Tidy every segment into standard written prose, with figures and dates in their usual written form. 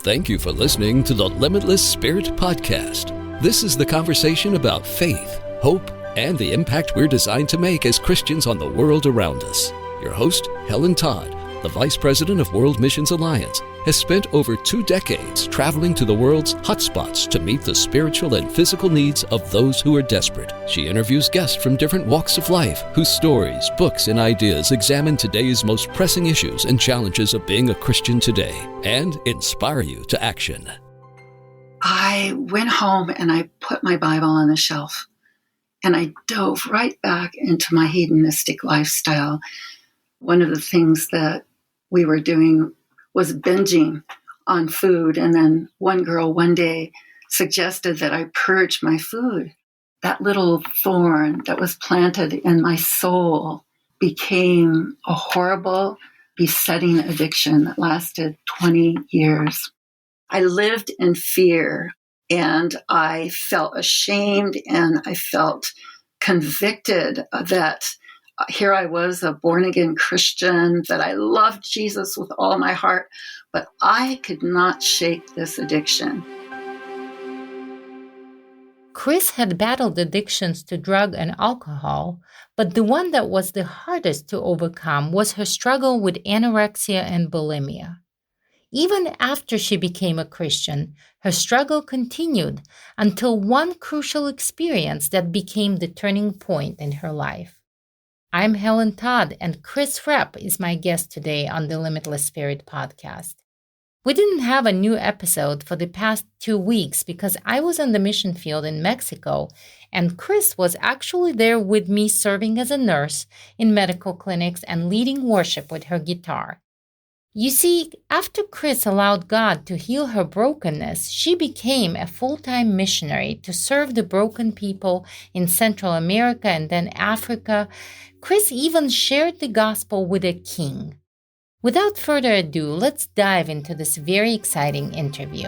Thank you for listening to the Limitless Spirit podcast. This is the conversation about faith, hope, and the impact we're designed to make as Christians on the world around us. Your host, Helen Todd, the Vice President of World Missions Alliance, has spent over 2 decades traveling to the world's hotspots to meet the spiritual and physical needs of those who are desperate. She interviews guests from different walks of life whose stories, books, and ideas examine today's most pressing issues and challenges of being a Christian today and inspire you to action. I went home and I put my Bible on the shelf and I dove right back into my hedonistic lifestyle. One of the things that we were doing was binging on food. And then one girl one day suggested that I purge my food. That little thorn that was planted in my soul became a horrible, besetting addiction that lasted 20 years. I lived in fear and I felt ashamed and I felt convicted that here I was, a born-again Christian, that I loved Jesus with all my heart, but I could not shake this addiction. Kris had battled addictions to drug and alcohol, but the one that was the hardest to overcome was her struggle with anorexia and bulimia. Even after she became a Christian, her struggle continued until one crucial experience that became the turning point in her life. I'm Helen Todd, and Kris Repp is my guest today on the Limitless Spirit podcast. We didn't have a new episode for the past 2 weeks because I was on the mission field in Mexico, and Kris was actually there with me serving as a nurse in medical clinics and leading worship with her guitar. You see, after Kris allowed God to heal her brokenness, she became a full-time missionary to serve the broken people in Central America and then Africa. Kris even shared the gospel with a king. Without further ado, let's dive into this very exciting interview.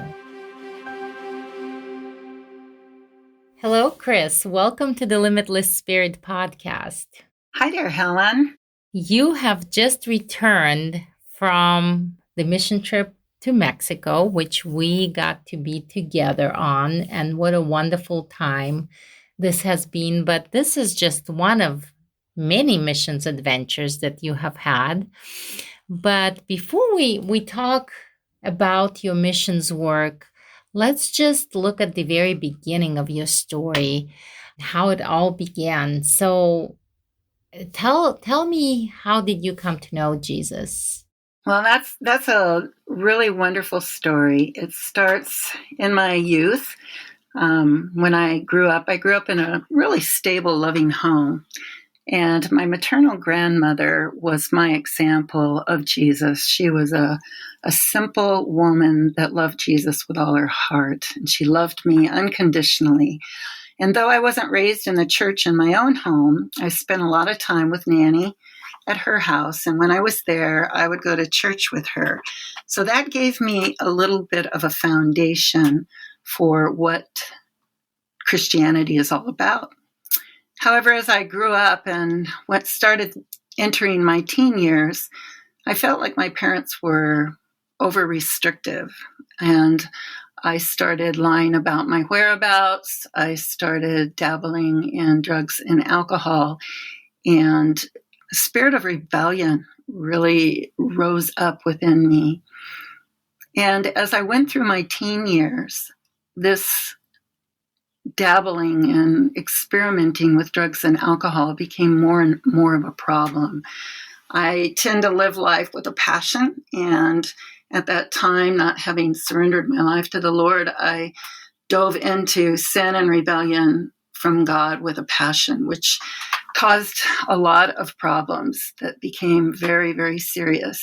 Hello, Kris. Welcome to the Limitless Spirit podcast. Hi there, Helen. You have just returned from the mission trip to Mexico, which we got to be together on, and what a wonderful time this has been. But this is just one of many missions adventures that you have had. But before we talk about your missions work, let's just look at the very beginning of your story, how it all began. So tell me, how did you come to know Jesus? Well, that's a really wonderful story. It starts in my youth. When I grew up in a really stable, loving home. And my maternal grandmother was my example of Jesus. She was a simple woman that loved Jesus with all her heart. And she loved me unconditionally. And though I wasn't raised in the church in my own home, I spent a lot of time with Nanny at her house. And when I was there, I would go to church with her. So that gave me a little bit of a foundation for what Christianity is all about. However, as I grew up and started entering my teen years, I felt like my parents were over-restrictive. And I started lying about my whereabouts. I started dabbling in drugs and alcohol. And a spirit of rebellion really rose up within me. And as I went through my teen years, this dabbling and experimenting with drugs and alcohol became more and more of a problem. I tend to live life with a passion, and at that time, not having surrendered my life to the Lord, I dove into sin and rebellion from God with a passion, which caused a lot of problems that became very, very serious.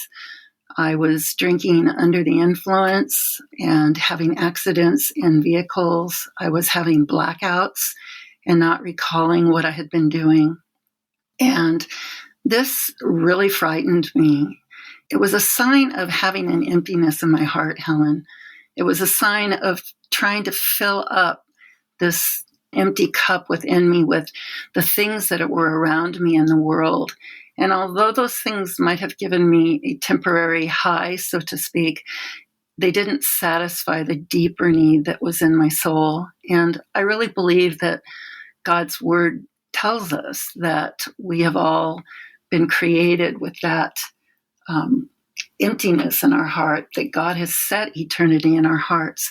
I was drinking under the influence and having accidents in vehicles. I was having blackouts and not recalling what I had been doing. And this really frightened me. It was a sign of having an emptiness in my heart, Helen. It was a sign of trying to fill up this empty cup within me with the things that were around me in the world. And although those things might have given me a temporary high, so to speak, they didn't satisfy the deeper need that was in my soul. And I really believe that God's word tells us that we have all been created with that emptiness in our heart, that God has set eternity in our hearts.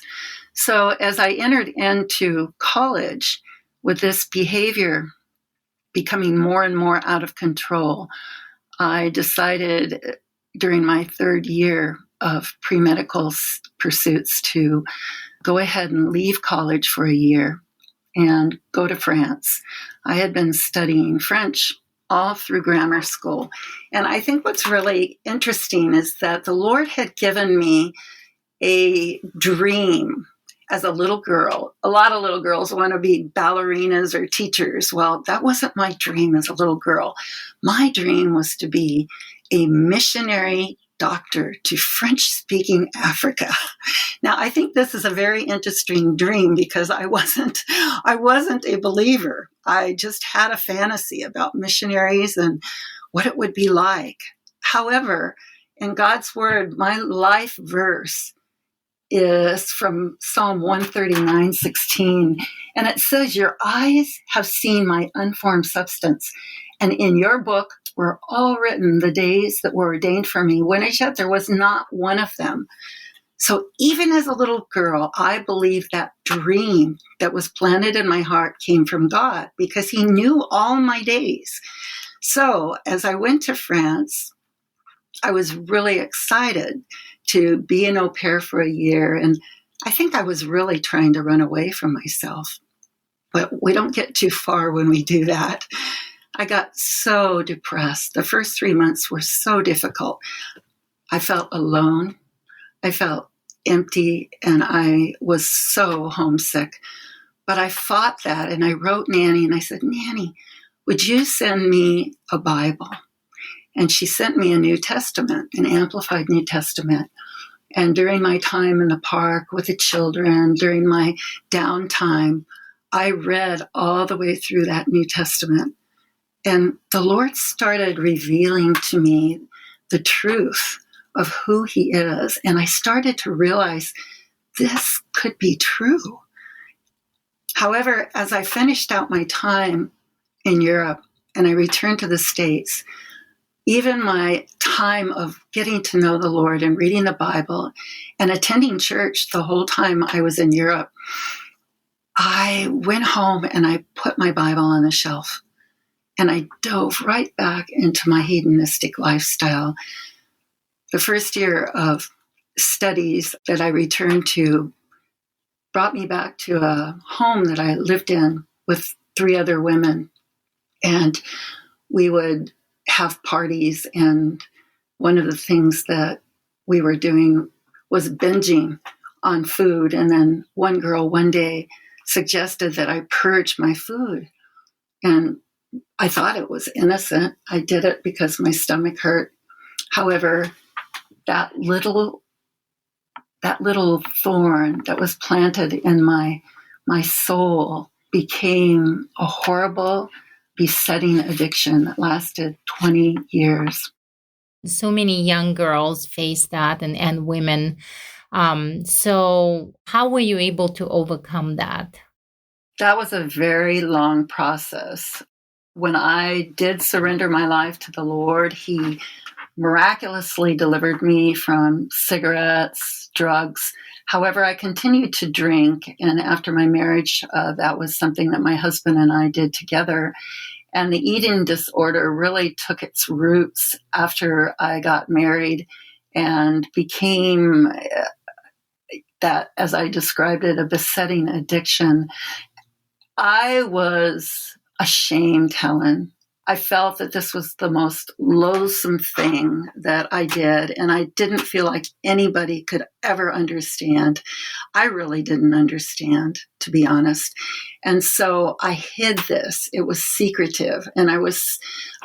So as I entered into college with this behavior becoming more and more out of control, I decided during my third year of pre-medical pursuits to go ahead and leave college for a year and go to France. I had been studying French all through grammar school. And I think what's really interesting is that the Lord had given me a dream as a little girl. A lot of little girls want to be ballerinas or teachers. Well, that wasn't my dream as a little girl. My dream was to be a missionary doctor to French-speaking Africa. Now, I think this is a very interesting dream because I wasn't a believer. I just had a fantasy about missionaries and what it would be like. However, in God's word, my life verse is from Psalm 139:16, and it says, "Your eyes have seen my unformed substance, and in your book were all written the days that were ordained for me, when as yet there was not one of them." So even as a little girl, I believe that dream that was planted in my heart came from God because he knew all my days. So as I went to France, I was really excited to be an au pair for a year. And I think I was really trying to run away from myself. But we don't get too far when we do that. I got so depressed. The first 3 months were so difficult. I felt alone. I felt empty, and I was so homesick. But I fought that, and I wrote Nanny, and I said, "Nanny, would you send me a Bible?" And she sent me a New Testament, an amplified New Testament. And during my time in the park with the children, during my downtime, I read all the way through that New Testament. And the Lord started revealing to me the truth of who he is. And I started to realize this could be true. However, as I finished out my time in Europe and I returned to the States, even my time of getting to know the Lord and reading the Bible and attending church the whole time I was in Europe, I went home and I put my Bible on the shelf and I dove right back into my hedonistic lifestyle. The first year of studies that I returned to brought me back to a home that I lived in with 3 other women. And we would have parties, and one of the things that we were doing was binging on food. And then one girl one day suggested that I purge my food. And I thought it was innocent. I did it because my stomach hurt. However, that little thorn that was planted in my soul became a horrible, besetting addiction that lasted 20 years. So many young girls face that, and women. So how were you able to overcome that? That was a very long process. When I did surrender my life to the Lord, he miraculously delivered me from cigarettes, drugs. However, I continued to drink. And after my marriage, that was something that my husband and I did together. And the eating disorder really took its roots after I got married and became that, as I described it, a besetting addiction. I was ashamed, Helen. I felt that this was the most loathsome thing that I did, and I didn't feel like anybody could ever understand. I really didn't understand, to be honest. And so I hid this. It was secretive, and I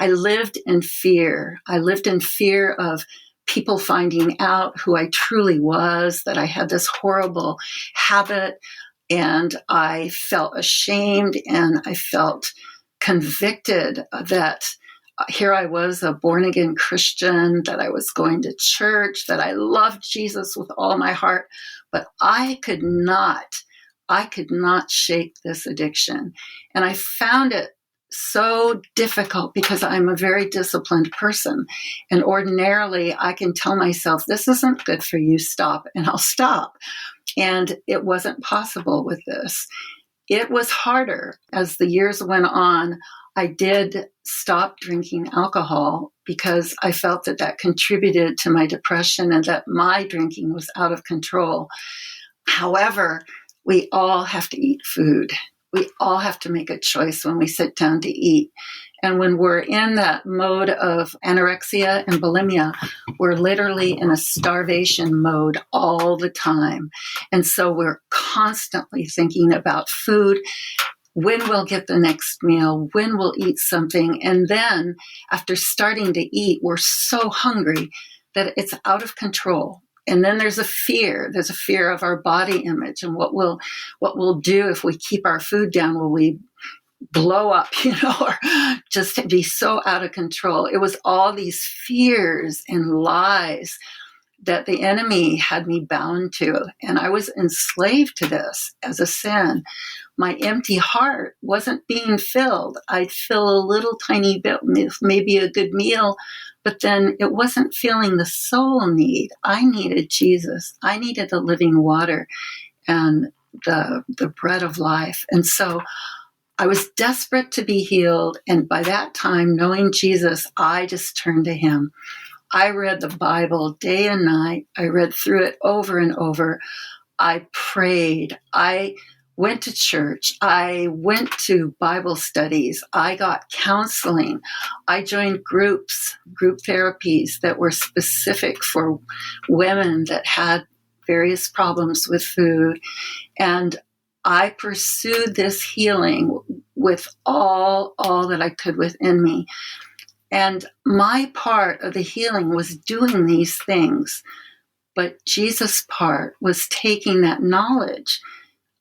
lived in fear. I lived in fear of people finding out who I truly was, that I had this horrible habit, and I felt ashamed, and I felt convicted that here I was, a born-again Christian, that I was going to church, that I loved Jesus with all my heart, but I could not shake this addiction. And I found it so difficult because I'm a very disciplined person. And ordinarily, I can tell myself, this isn't good for you, stop, and I'll stop. And it wasn't possible with this. It was harder as the years went on. I did stop drinking alcohol because I felt that that contributed to my depression and that my drinking was out of control. However, we all have to eat food. We all have to make a choice when we sit down to eat. And when we're in that mode of anorexia and bulimia, we're literally in a starvation mode all the time. And so we're constantly thinking about food, when we'll get the next meal, when we'll eat something. And then after starting to eat, we're so hungry that it's out of control. And then there's a fear of our body image and what we'll do if we keep our food down. Will we blow up, or just be so out of control? It was all these fears and lies that the enemy had me bound to. And I was enslaved to this as a sin. My empty heart wasn't being filled. I'd fill a little tiny bit, maybe a good meal, but then it wasn't filling the soul need. I needed Jesus. I needed the living water and the bread of life. And so I was desperate to be healed. And by that time, knowing Jesus, I just turned to him. I read the Bible day and night. I read through it over and over. I prayed. I went to church. I went to Bible studies. I got counseling. I joined group therapies that were specific for women that had various problems with food. And I pursued this healing with all that I could within me. And my part of the healing was doing these things. But Jesus' part was taking that knowledge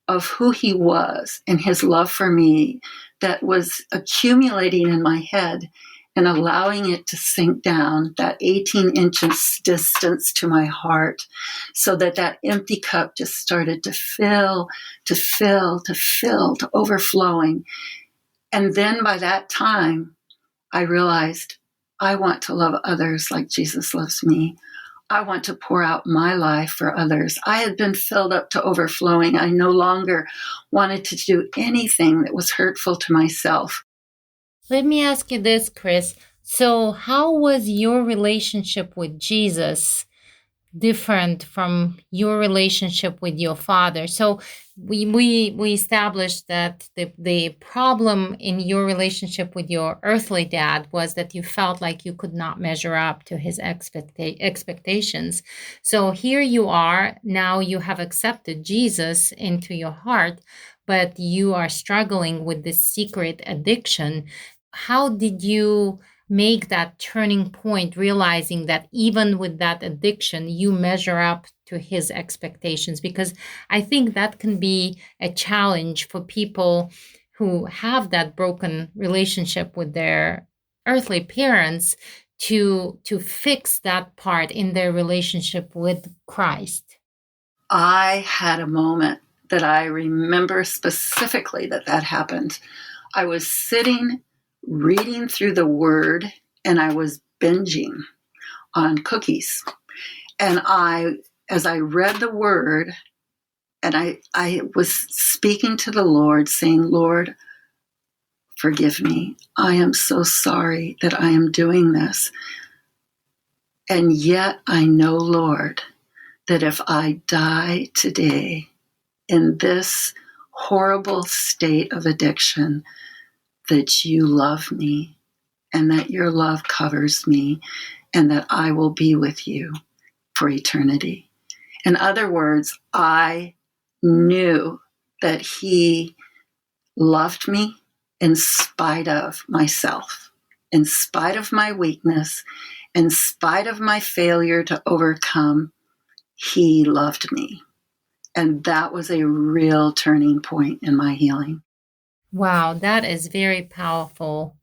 of who he was and his love for me that was accumulating in my head and allowing it to sink down that 18 inches distance to my heart, so that empty cup just started to fill, to overflowing. And then by that time, I realized I want to love others like Jesus loves me. I want to pour out my life for others. I had been filled up to overflowing. I no longer wanted to do anything that was hurtful to myself. Let me ask you this, Kris. So how was your relationship with Jesus different from your relationship with your father? So we established that the problem in your relationship with your earthly dad was that you felt like you could not measure up to his expectations. So here you are, now you have accepted Jesus into your heart, but you are struggling with this secret addiction. How did you make that turning point, realizing that even with that addiction, you measure up to his expectations? Because I think that can be a challenge for people who have that broken relationship with their earthly parents to fix that part in their relationship with Christ. I had a moment that I remember specifically that happened. I was sitting reading through the Word, and I was binging on cookies. And as I read the Word, and I was speaking to the Lord, saying, Lord, forgive me. I am so sorry that I am doing this. And yet I know, Lord, that if I die today in this horrible state of addiction, that you love me and that your love covers me and that I will be with you for eternity. In other words, I knew that he loved me in spite of myself, in spite of my weakness, in spite of my failure to overcome. He loved me. And that was a real turning point in my healing. Wow, that is very powerful.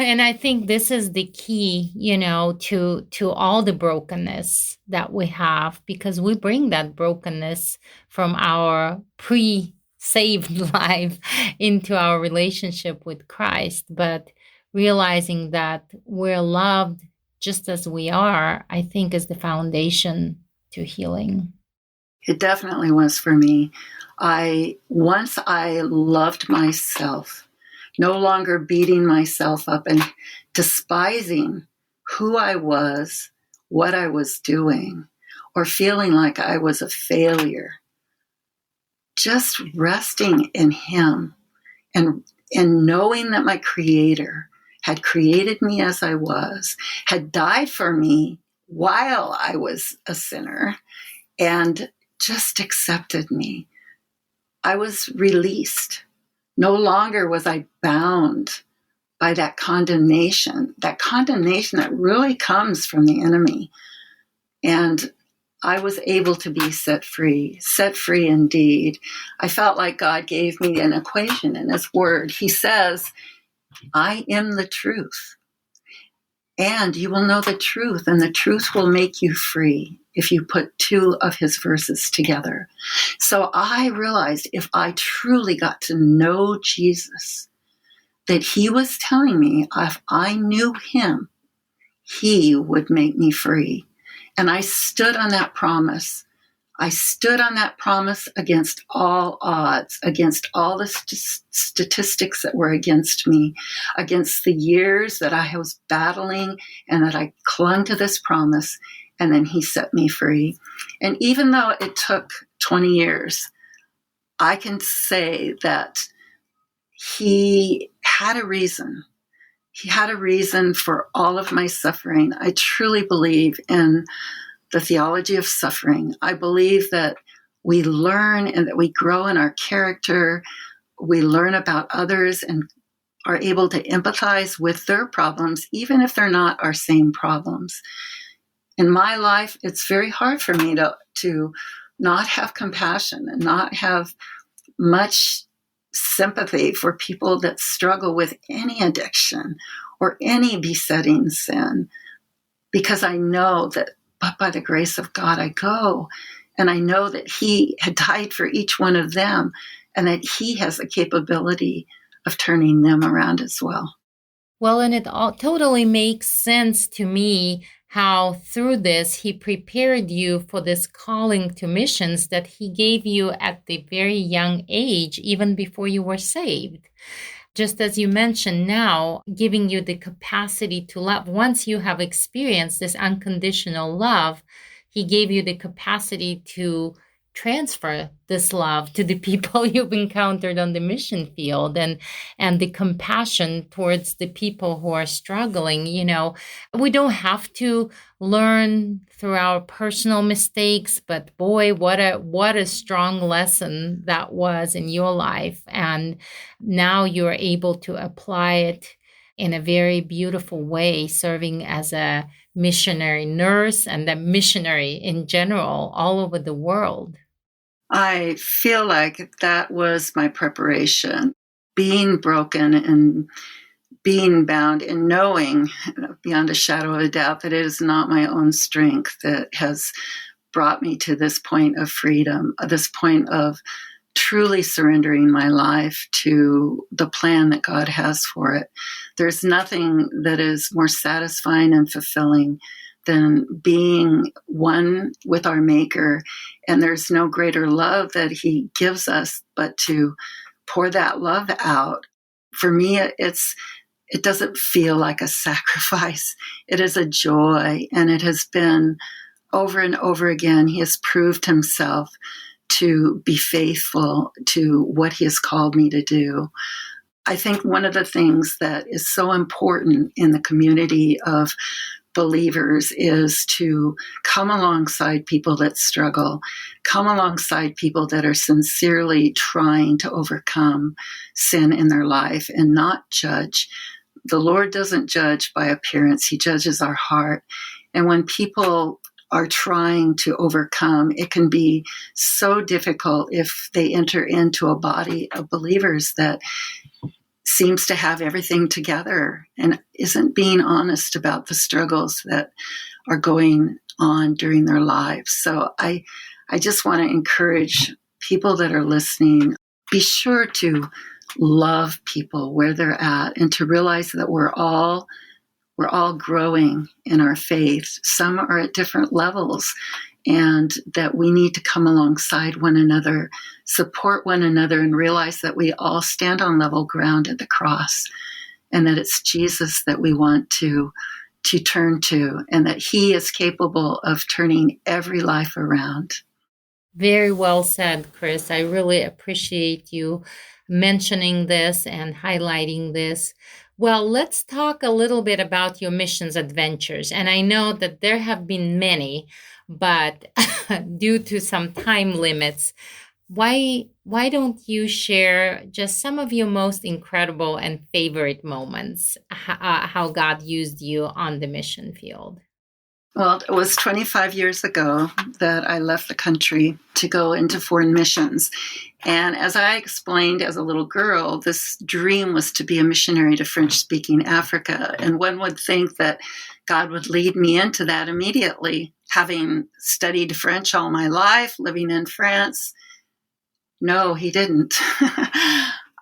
And I think this is the key, to all the brokenness that we have, because we bring that brokenness from our pre-saved life into our relationship with Christ. But realizing that we're loved just as we are, I think is the foundation to healing. It definitely was for me. Once I loved myself, no longer beating myself up and despising who I was, what I was doing, or feeling like I was a failure. Just resting in Him and knowing that my Creator had created me as I was, had died for me while I was a sinner, and just accepted me. I was released. No longer was I bound by that condemnation that really comes from the enemy. And I was able to be set free indeed. I felt like God gave me an equation in His Word. He says, I am the truth. And you will know the truth, and the truth will make you free if you put two of His verses together. So I realized if I truly got to know Jesus, that He was telling me if I knew Him, He would make me free. And I stood on that promise. I stood on that promise against all odds, against all the statistics that were against me, against the years that I was battling, and that I clung to this promise, and then He set me free. And even though it took 20 years, I can say that He had a reason. He had a reason for all of my suffering. I truly believe in the theology of suffering. I believe that we learn and that we grow in our character. We learn about others and are able to empathize with their problems, even if they're not our same problems. In my life, it's very hard for me to not have compassion and not have much sympathy for people that struggle with any addiction or any besetting sin, because I know that but by the grace of God I go, and I know that He had died for each one of them, and that He has the capability of turning them around as well. Well, and it all totally makes sense to me how through this He prepared you for this calling to missions that He gave you at the very young age, even before you were saved. Just as you mentioned now, giving you the capacity to love. Once you have experienced this unconditional love, He gave you the capacity to transfer this love to the people you've encountered on the mission field, and the compassion towards the people who are struggling. We don't have to learn through our personal mistakes, but boy, what a strong lesson that was in your life. And now you're able to apply it in a very beautiful way, serving as a missionary nurse and a missionary in general all over the world. I feel like that was my preparation, being broken and being bound, and knowing beyond a shadow of a doubt that it is not my own strength that has brought me to this point of freedom, this point of truly surrendering my life to the plan that God has for it. There's nothing that is more satisfying and fulfilling than being one with our Maker. And there's no greater love that He gives us but to pour that love out. For me, it doesn't feel like a sacrifice. It is a joy, and it has been over and over again. He has proved Himself to be faithful to what He has called me to do. I think one of the things that is so important in the community of believers is to come alongside people that struggle, come alongside people that are sincerely trying to overcome sin in their life, and not judge. The Lord doesn't judge by appearance. He judges our heart. And when people are trying to overcome, it can be so difficult if they enter into a body of believers that seems to have everything together and isn't being honest about the struggles that are going on during their lives. So I just want to encourage people that are listening, be sure to love people where they're at and to realize that we're all growing in our faith. Some are at different levels, and that we need to come alongside one another, support one another, and realize that we all stand on level ground at the cross, and that it's Jesus that we want to turn to, and that he is capable of turning every life around. Very well said, Kris. I really appreciate you mentioning this and highlighting this. Well, let's talk a little bit about your missions adventures. And I know that there have been many, but due to some time limits, why don't you share just some of your most incredible and favorite moments, how God used you on the mission field? Well, it was 25 years ago that I left the country to go into foreign missions. And as I explained as a little girl, this dream was to be a missionary to French-speaking Africa. And one would think that God would lead me into that immediately, having studied French all my life, living in France. No, he didn't.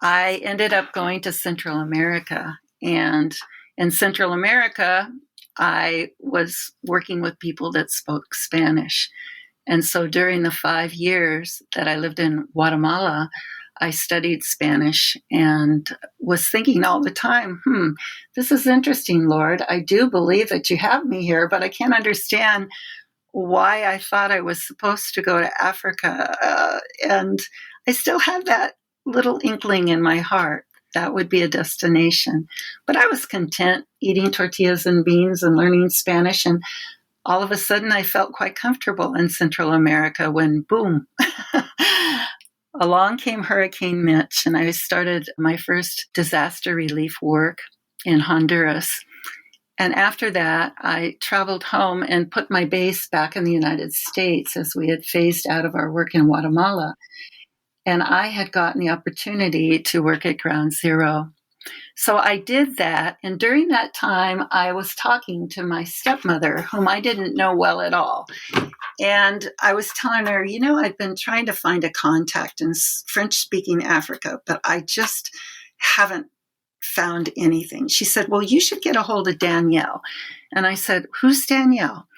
I ended up going to Central America. And in Central America, I was working with people that spoke Spanish. And so during the 5 years that I lived in Guatemala, I studied Spanish and was thinking all the time, this is interesting, Lord. I do believe that you have me here, but I can't understand why I thought I was supposed to go to Africa. And I still had that little inkling in my heart. That would be a destination. But I was content eating tortillas and beans and learning Spanish. And all of a sudden, I felt quite comfortable in Central America when, boom, along came Hurricane Mitch. And I started my first disaster relief work in Honduras. And after that, I traveled home and put my base back in the United States as we had phased out of our work in Guatemala. And I had gotten the opportunity to work at Ground Zero. So I did that. And during that time, I was talking to my stepmother, whom I didn't know well at all. And I was telling her, I've been trying to find a contact in French-speaking Africa, but I just haven't found anything. She said, well, you should get a hold of Danielle. And I said, who's Danielle?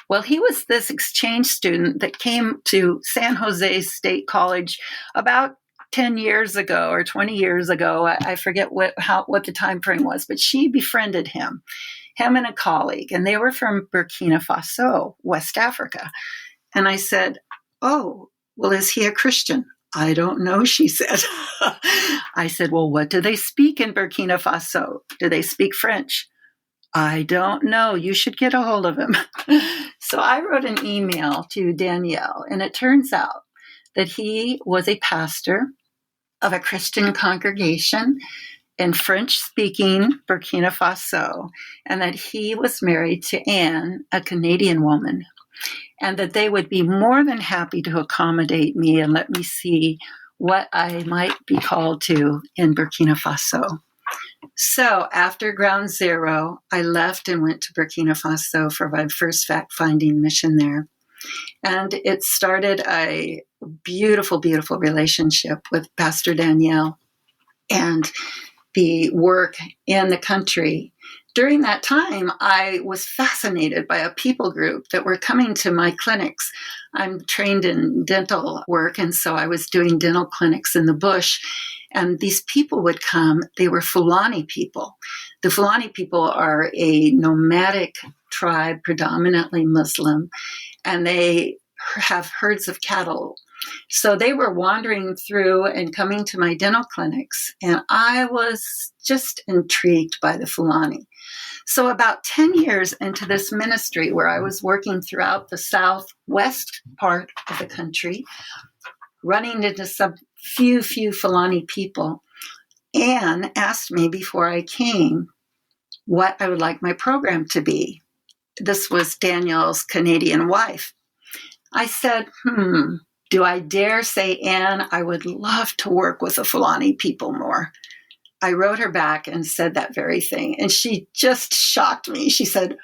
Well, he was this exchange student that came to San Jose State College about 10 years ago or 20 years ago. I forget what the time frame was, but she befriended him and a colleague, and they were from Burkina Faso, West Africa. And I said, oh, well, is he a Christian? I don't know, she said. I said, well, what do they speak in Burkina Faso? Do they speak French? I don't know. You should get a hold of him. So I wrote an email to Danielle, and it turns out that he was a pastor of a Christian congregation in French-speaking Burkina Faso, and that he was married to Anne, a Canadian woman, and that they would be more than happy to accommodate me and let me see what I might be called to in Burkina Faso. So after Ground Zero, I left and went to Burkina Faso for my first fact-finding mission there. And it started a beautiful, beautiful relationship with Pastor Danielle and the work in the country. During that time, I was fascinated by a people group that were coming to my clinics. I'm trained in dental work, and so I was doing dental clinics in the bush. And these people would come. They were Fulani people. The Fulani people are a nomadic tribe, predominantly Muslim, and they have herds of cattle. So they were wandering through and coming to my dental clinics, and I was just intrigued by the Fulani. So about 10 years into this ministry, where I was working throughout the southwest part of the country, running into some few Fulani people, Anne asked me before I came what I would like my program to be. This was Danielle's Canadian wife. I said, do I dare say, Anne, I would love to work with the Fulani people more. I wrote her back and said that very thing. And she just shocked me. She said,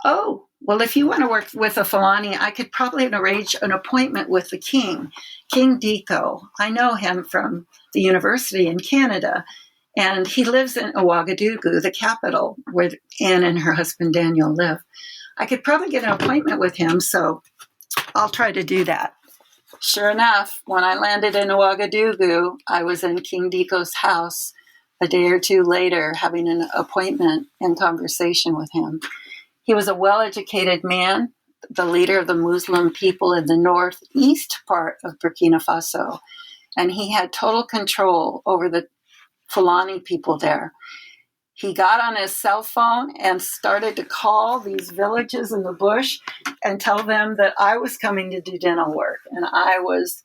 oh, well, if you want to work with a Fulani, I could probably arrange an appointment with the king, King Deco. I know him from the university in Canada, and he lives in Ouagadougou, the capital where Anne and her husband Daniel live. I could probably get an appointment with him, so I'll try to do that. Sure enough, when I landed in Ouagadougou, I was in King Deco's house a day or two later having an appointment and conversation with him. He was a well-educated man, the leader of the Muslim people in the northeast part of Burkina Faso, and he had total control over the Fulani people there. He got on his cell phone and started to call these villages in the bush and tell them that I was coming to do dental work. And I was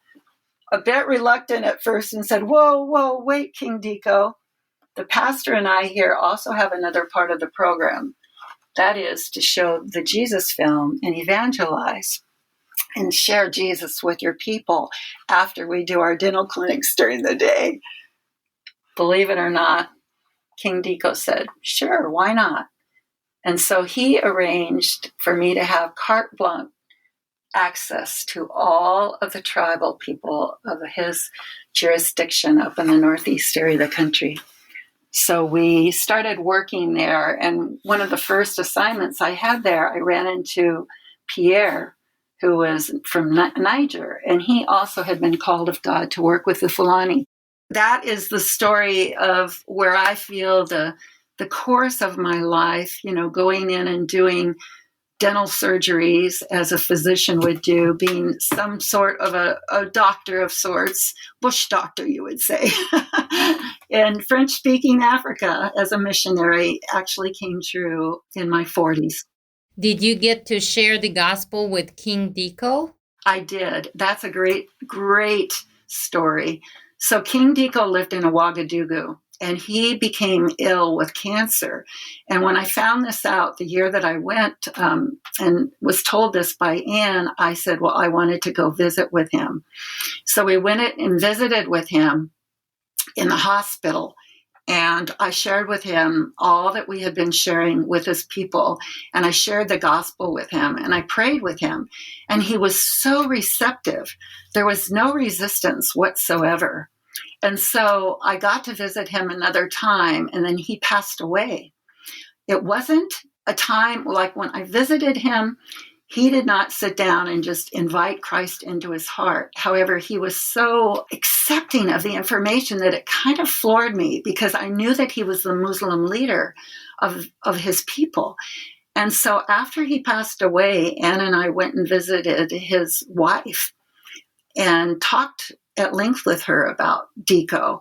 a bit reluctant at first and said, whoa, wait, King Deco. The pastor and I here also have another part of the program. That is to show the Jesus film and evangelize and share Jesus with your people after we do our dental clinics during the day. Believe it or not, King Deco said, sure, why not? And so he arranged for me to have carte blanche access to all of the tribal people of his jurisdiction up in the northeast area of the country. So we started working there, and one of the first assignments I had there, I ran into Pierre, who was from Niger, and he also had been called of God to work with the Fulani. That is the story of where I feel the course of my life, going in and doing dental surgeries as a physician would do, being some sort of a doctor of sorts, bush doctor, you would say. In French-speaking Africa as a missionary actually came true in my 40s. Did you get to share the gospel with King Deco? I did. That's a great, great story. So King Deco lived in Ouagadougou, and he became ill with cancer. And when I found this out the year that I went and was told this by Anne, I said, well, I wanted to go visit with him. So we went and visited with him in the hospital. And I shared with him all that we had been sharing with his people. And I shared the gospel with him. And I prayed with him. And he was so receptive. There was no resistance whatsoever. And so I got to visit him another time, and then he passed away. It wasn't a time like when I visited him, he did not sit down and just invite Christ into his heart. However, he was so accepting of the information that it kind of floored me, because I knew that he was the Muslim leader of his people. And so after he passed away, Anne and I went and visited his wife and talked at length with her about Deco.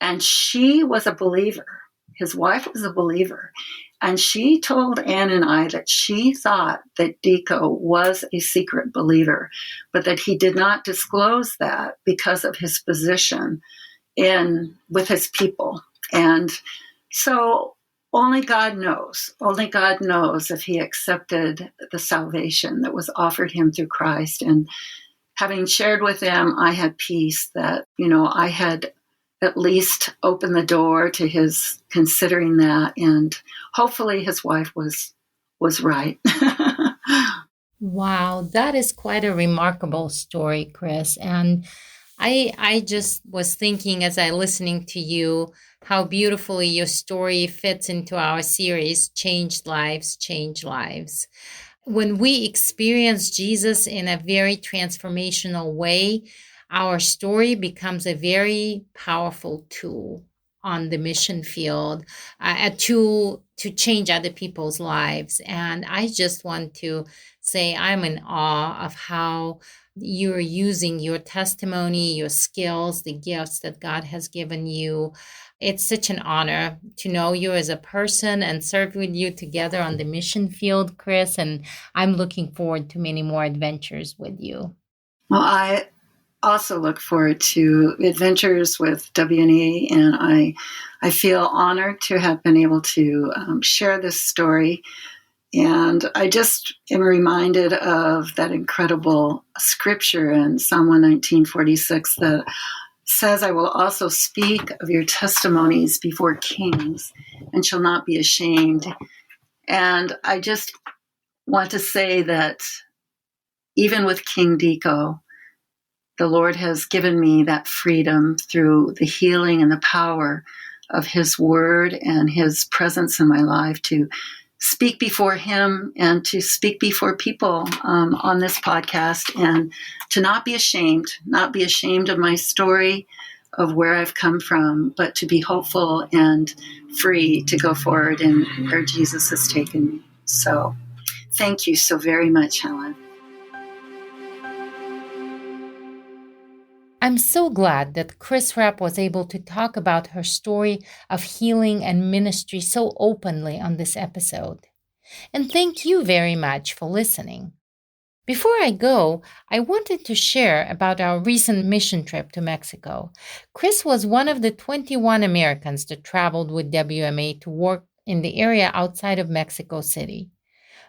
And she was a believer. His wife was a believer. And she told Anne and I that she thought that Deco was a secret believer, but that he did not disclose that because of his position with his people. And so only God knows. Only God knows if he accepted the salvation that was offered him through Christ. And having shared with them, I had peace that, I had at least opened the door to his considering that. And hopefully his wife was right. Wow, that is quite a remarkable story, Kris. And I just was thinking as I listening to you, how beautifully your story fits into our series, Changed Lives, Change Lives. When we experience Jesus in a very transformational way, our story becomes a very powerful tool on the mission field, a tool to change other people's lives. And I just want to say I'm in awe of how you're using your testimony, your skills, the gifts that God has given you. It's such an honor to know you as a person and serve with you together on the mission field, Kris. And I'm looking forward to many more adventures with you. Well, I also look forward to adventures with WNE, and I feel honored to have been able to share this story. And I just am reminded of that incredible scripture in Psalm 119:46 that says, I will also speak of your testimonies before kings and shall not be ashamed. And I just want to say that even with King Deco, the Lord has given me that freedom through the healing and the power of his word and his presence in my life to speak before him and to speak before people on this podcast, and to not be ashamed of my story, of where I've come from, but to be hopeful and free to go forward in where Jesus has taken me. So thank you so very much, Helen. I'm so glad that Kris Repp was able to talk about her story of healing and ministry so openly on this episode. And thank you very much for listening. Before I go, I wanted to share about our recent mission trip to Mexico. Kris was one of the 21 Americans that traveled with WMA to work in the area outside of Mexico City.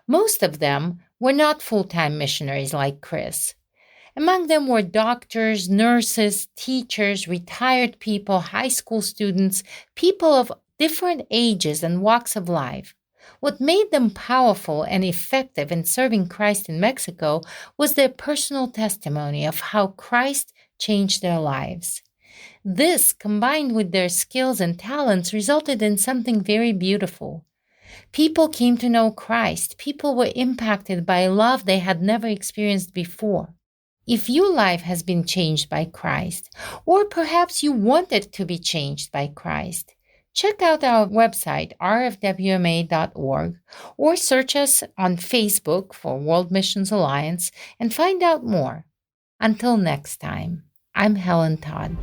Most of them were not full-time missionaries like Kris. Among them were doctors, nurses, teachers, retired people, high school students, people of different ages and walks of life. What made them powerful and effective in serving Christ in Mexico was their personal testimony of how Christ changed their lives. This, combined with their skills and talents, resulted in something very beautiful. People came to know Christ. People were impacted by a love they had never experienced before. If your life has been changed by Christ, or perhaps you want it to be changed by Christ, check out our website, rfwma.org, or search us on Facebook for World Missions Alliance and find out more. Until next time, I'm Helen Todd.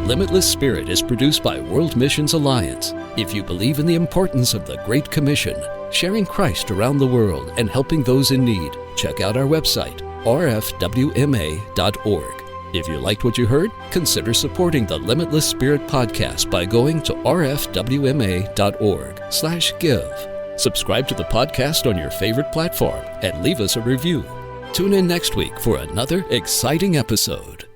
Limitless Spirit is produced by World Missions Alliance. If you believe in the importance of the Great Commission, sharing Christ around the world and helping those in need, check out our website, rfwma.org. If you liked what you heard, consider supporting the Limitless Spirit podcast by going to rfwma.org/give. Subscribe to the podcast on your favorite platform and leave us a review. Tune in next week for another exciting episode.